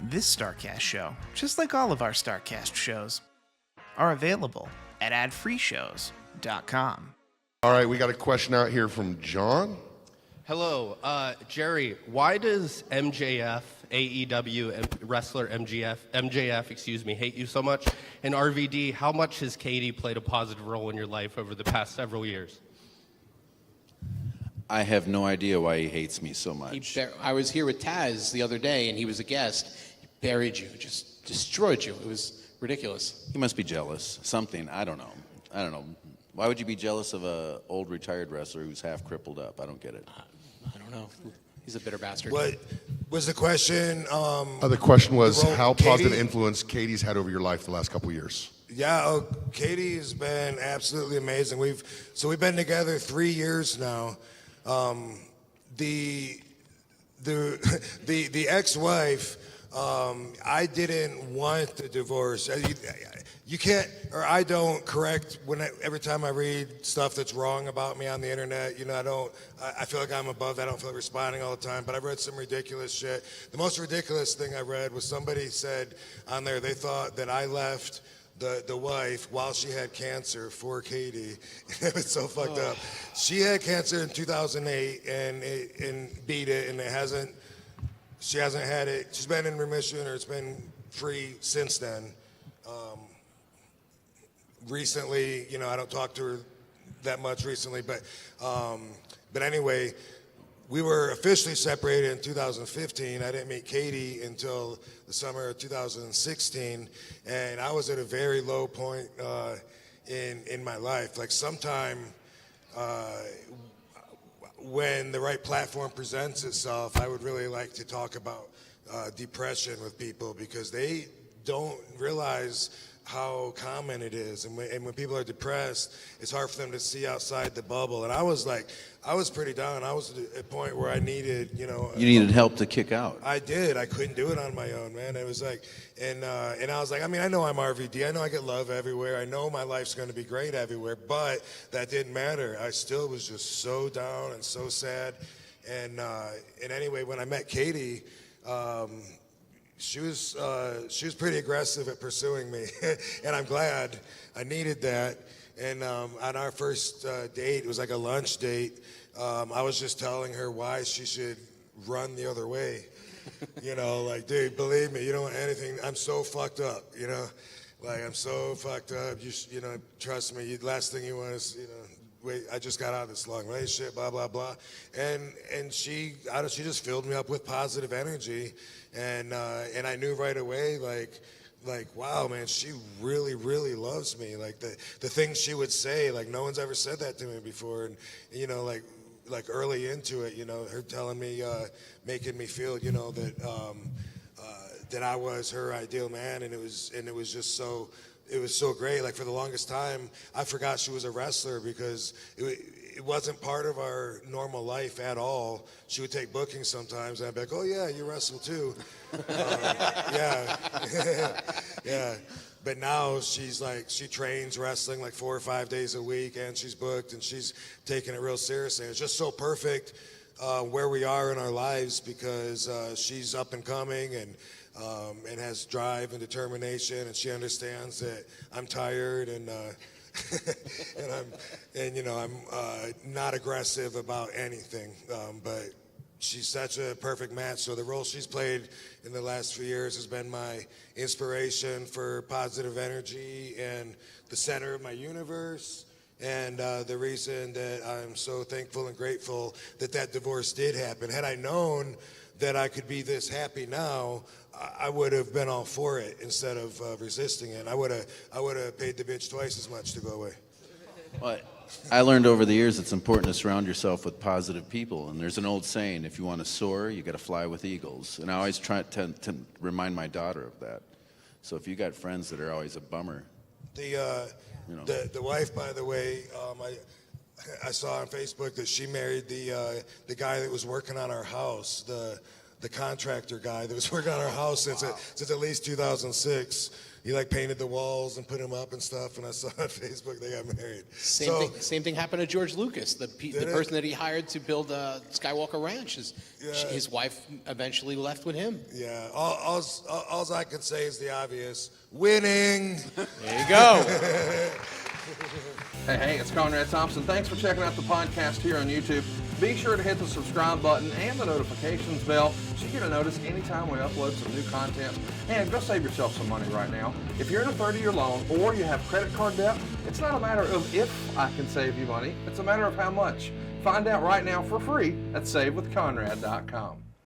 This Starrcast show, just like all of our Starrcast shows, are available at adfreeshows.com. All right, we got a question out here from John. Hello, Jerry. Why does MJF, AEW wrestler MJF, hate you so much? And RVD, how much has Katie played a positive role in your life over the past several years? I have no idea why he hates me so much. I was here with Taz the other day, and he was a guest. He buried you, just destroyed you. It was ridiculous. He must be jealous. Something. I don't know. Why would you be jealous of an old retired wrestler who's half crippled up? I don't get it. I don't know. He's a bitter bastard. What was the question? The question was how Katie? positive influence Katie's had over your life the last couple of years. Yeah, Katie has been absolutely amazing. We've been together 3 years now. The ex-wife, I didn't want the divorce. You can't, or I don't correct every time I read stuff that's wrong about me on the internet. You know, I feel like I'm above that. I don't feel like responding all the time, but I read some ridiculous shit. The most ridiculous thing I read was somebody said on there they thought that I left the wife while she had cancer for Katie. It was so fucked up. She had cancer in 2008 and beat it, and she hasn't had it. She's been in remission, or it's been free since then. Recently, you know, I don't talk to her that much recently, but anyway, we were officially separated in 2015. I didn't meet Katie until the summer of 2016, and I was at a very low point in my life. Like sometime when the right platform presents itself, I would really like to talk about depression with people, because they don't realize how common it is, and when people are depressed, it's hard for them to see outside the bubble. And I was pretty down. I was at a point where I needed, You needed help to kick out. I did. I couldn't do it on my own, man. It was like, and I was like, I mean, I know I'm RVD. I know I get love everywhere. I know my life's going to be great everywhere, but that didn't matter. I still was just so down and so sad. And anyway, when I met Katie, she was pretty aggressive at pursuing me, and I'm glad. I needed that. And on our first date, it was like a lunch date. I was just telling her why she should run the other way. You know, like, dude, believe me, you don't want anything. I'm so fucked up. You know, like I'm so fucked up. You know, trust me. Last thing you want is, you know, wait, I just got out of this long relationship, blah blah blah, and she just filled me up with positive energy, and I knew right away, like wow, man, she really loves me. Like the things she would say, like no one's ever said that to me before, and you know, like early into it, you know, her telling me, making me feel, you know, that I was her ideal man, and it was just so. It was so great. Like for the longest time, I forgot she was a wrestler, because it wasn't part of our normal life at all. She would take bookings sometimes, and I'd be like, "Oh yeah, you wrestle too." Yeah, yeah. But now she's like, she trains wrestling like 4 or 5 days a week, and she's booked, and she's taking it real seriously. It's just so perfect where we are in our lives, because she's up and coming and has drive and determination, and she understands that I'm tired, and I'm not aggressive about anything, but she's such a perfect match. So the role she's played in the last few years has been my inspiration for positive energy and the center of my universe. And the reason that I'm so thankful and grateful that divorce did happen. Had I known that I could be this happy now, I would have been all for it instead of resisting it. I would have paid the bitch twice as much to go away. Well, I learned over the years it's important to surround yourself with positive people. And there's an old saying, if you want to soar, you got to fly with eagles. And I always try to remind my daughter of that. So if you got friends that are always a bummer. The wife, by the way, I saw on Facebook that she married the guy that was working on our house, the contractor guy that was working on our house since at least 2006. he like painted the walls and put them up and stuff. And I saw on Facebook they got married. Same thing happened to George Lucas, the person that he hired to build Skywalker Ranch. His wife eventually left with him. Yeah, all I can say is the obvious: winning. There you go. Hey, it's Conrad Thompson. Thanks for checking out the podcast here on YouTube. Be sure to hit the subscribe button and the notifications bell so you get a notice anytime we upload some new content. And go save yourself some money right now. If you're in a 30-year loan or you have credit card debt, it's not a matter of if I can save you money. It's a matter of how much. Find out right now for free at SaveWithConrad.com.